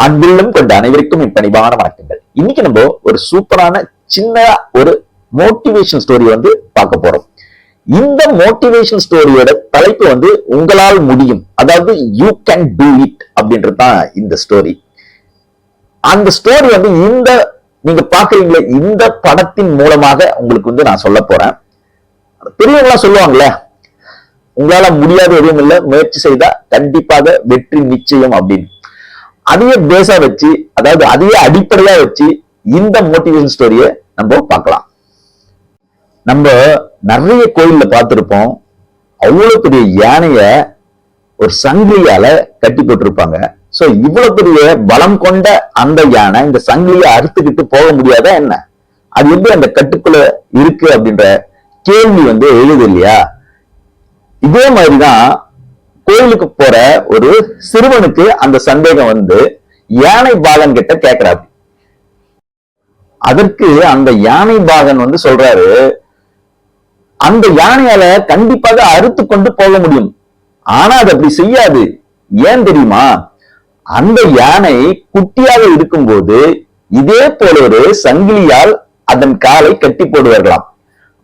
அன்புள்ளம் கொண்ட அனைவருக்கும் என் பணிவான வணக்கங்கள். இன்னைக்கு நம்ம ஒரு சூப்பரான சின்ன ஒரு மோட்டிவேஷன் ஸ்டோரி பார்க்க போறோம். இந்த மோட்டிவேஷன் ஸ்டோரியோட தலைப்பு உங்களால் முடியும், அதாவது யூ கேன் டூ இட் அப்படின்றது தான் இந்த ஸ்டோரி. அந்த ஸ்டோரி இந்த நீங்க பாக்குறீங்களே இந்த படத்தின் மூலமாக உங்களுக்கு நான் சொல்ல போறேன். பெரியவங்களா சொல்லுவாங்களே, உங்களால முடியாத எதுவும் இல்லை, முயற்சி செய்தா கண்டிப்பாக வெற்றி நிச்சயம் அப்படின்னு. அதையே பேஸா வச்சு, அதாவது அதையே அடிப்படையா வச்சு இந்த மோட்டிவேஷன் ஸ்டோரியை நம்ம பார்க்கலாம். நம்ம நிறைய கோயில்ல பார்த்திருப்போம், அவ்வளவு பெரிய யானைய ஒரு சங்கிலியால கட்டி போட்டிருப்பாங்க. சோ இவ்வளவு பெரிய பலம் கொண்ட அந்த யானை இந்த சங்கிலியை அறுத்துக்கிட்டு போக முடியாதா என்ன? அது எப்படி அந்த கட்டுக்குள்ள இருக்கு அப்படின்ற கேள்வி எழுது இல்லையா? இதே மாதிரிதான் கோயிலுக்கு போற ஒரு சிறுவனுக்கு அந்த சந்தேகம் யானை பாகன் கிட்ட கேட்கிறாரு. அதற்கு அந்த யானை பாகன் சொல்றாரு, அந்த யானையால கண்டிப்பாக அறுத்து கொண்டு போக முடியும், ஆனா அது அப்படி செய்யாது. ஏன் தெரியுமா? அந்த யானை குட்டியாக இருக்கும்போது இதே போல ஒரு சங்கிலியால் அதன் காலை கட்டி போடுவார்களாம்.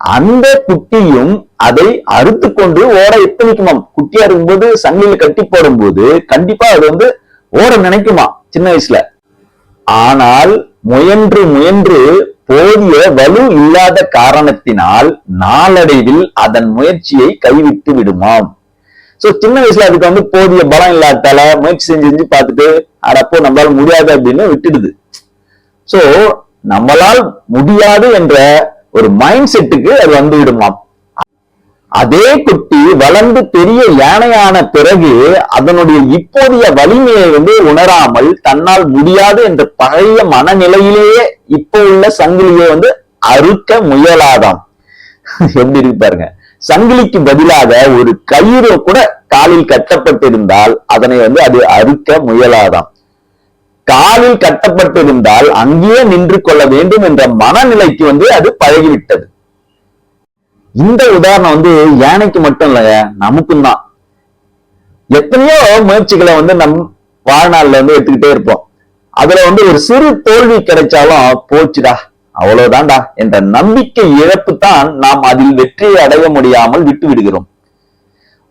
அந்த குட்டியும் அதை அறுத்து கொண்டு ஓட எத்தனைக்குமாம். குட்டியா இருக்கும்போது சங்கிலியில கட்டி போடும் போது கண்டிப்பா அது ஓட நினைக்குமா சின்ன வயசுல. ஆனால் முயன்று முயன்று போதிய வலு இல்லாத காரணத்தினால் நாளடைவில் அதன் முயற்சியை கைவிட்டு விடுமாம். சோ சின்ன வயசுல அதுக்கு போதிய பலம் இல்லாதால முயற்சி செஞ்சு பார்த்துட்டு அடப்போ நம்மளால முடியாது அப்படின்னு விட்டுடுது. சோ நம்மளால் முடியாது என்ற ஒரு மைண்ட் செட்டுக்கு அது விடுமாம். அதே குட்டி வளர்ந்து பெரிய யானையான பிறகு அதனுடைய இப்போதைய வலிமையை உணராமல் தன்னால் முடியாது என்ற பழைய மனநிலையிலேயே இப்போ உள்ள சங்கிலியை அறுக்க முயலாதாம். எப்படி இருக்கு பாருங்க. சங்கிலிக்கு பதிலாக ஒரு கயிறு கூட காலில் கட்டப்பட்டிருந்தால் அதனை அது அறுக்க முயலாதாம். காலில் கட்டப்பட்டிருந்தால் அங்கேயே நின்று கொள்ள வேண்டும் என்ற மனநிலைக்கு அது பழகிவிட்டது. இந்த உதாரணம் யானைக்கு மட்டும் இல்லைங்க, நமக்கும் தான். எத்தனையோ முயற்சிகளை நம் வாழ்நாள்ல எடுத்துக்கிட்டே இருப்போம். அதுல ஒரு சிறு தோல்வி கிடைச்சாலும் போச்சுடா, அவ்வளவுதான்டா என்ற நம்பிக்கை இழப்பு தான் நாம் அதில் வெற்றியை அடைய முடியாமல் விட்டு விடுகிறோம்.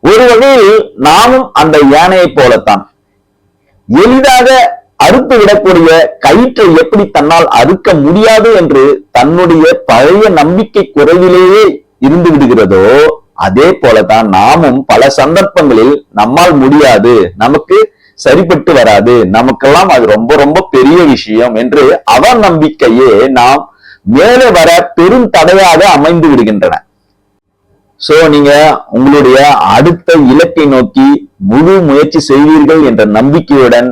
ஒரு வகையில் நாமும் அந்த யானையை போலத்தான். எளிதாக அறுத்து விடக்கூடிய கயிற்றை எப்படி தன்னால் அறுக்க முடியாது என்று தன்னுடைய பழைய நம்பிக்கை குறைவிலேயே இருந்து விடுகிறதோ அதே போலதான் நாமும் பல சந்தர்ப்பங்களில் நம்மால் முடியாது, நமக்கு சரிப்பட்டு வராது, நமக்கெல்லாம் அது ரொம்ப ரொம்ப பெரிய விஷயம் என்று அவ நம்பிக்கையே நாம் மேலே வர பெரும் தடையாக அமைந்து விடுகின்றன. சோ நீங்க உங்களுடைய அடுத்த இலக்கை நோக்கி முழு முயற்சி செய்வீர்கள் என்ற நம்பிக்கையுடன்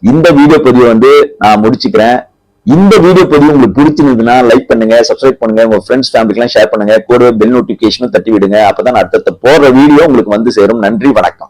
இந்த வீடியோ பதிவை நான் முடிச்சுக்கிறேன். இந்த வீடியோ பதிவு உங்களுக்கு பிடிச்சிருந்ததுன்னா லைக் பண்ணுங்க, சப்ஸ்கிரைப் பண்ணுங்க, உங்க ஃப்ரெண்ட்ஸ் ஃபேமிலிக்கு எல்லாம் ஷேர் பண்ணுங்க, கூடவே பெல் நோட்டிபிகேஷனும் தட்டி விடுங்க. அப்பதான் அடுத்த போடுற வீடியோ உங்களுக்கு சேரும். நன்றி, வணக்கம்.